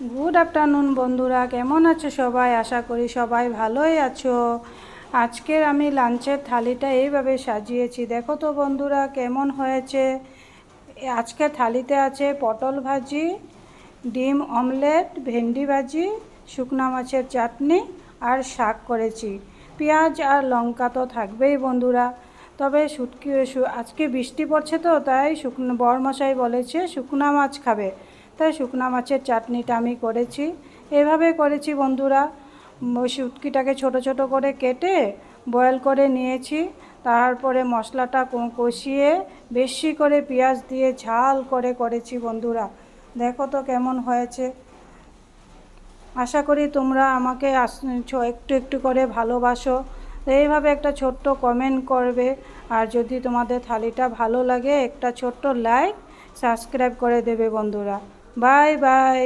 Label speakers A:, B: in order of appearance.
A: Good afternoon বন্ধুরা, কেমন আছো সবাই? আশা করি সবাই ভালোই আছো। আজকের আমি লাঞ্চের থালিটা এইভাবে সাজিয়েছি, দেখো তো বন্ধুরা কেমন হয়েছে। আজকের থালিতে আছে পটল ভাজি, ডিম অমলেট, ভেন্ডি ভাজি, শুকনো মাছের চাটনি আর শাক করেছি। পেঁয়াজ আর লঙ্কা তো থাকবেই বন্ধুরা। তবে আজকে বৃষ্টি পড়ছে তো, তাই বরমশাই বলেছে শুকনো মাছ খাবে, তাই শুকনো মাছের চাটনিটা আমি করেছি। এভাবে করেছি বন্ধুরা। ওই শুটকিটাকে ছোট ছোট করে কেটে বয়েল করে নিয়েছি। তারপরে মশলাটা কষিয়ে বেশি করে পেঁয়াজ দিয়ে ঝাল করে করেছি বন্ধুরা। দেখো তো কেমন হয়েছে। আশা করি তোমরা আমাকে একটু একটু করে ভালোবাসো। এইভাবে একটা ছোট্ট কমেন্ট করবে, আর যদি তোমাদের থালিটা ভালো লাগে একটা ছোট্ট লাইক সাবস্ক্রাইব করে দেবে বন্ধুরা। Bye bye.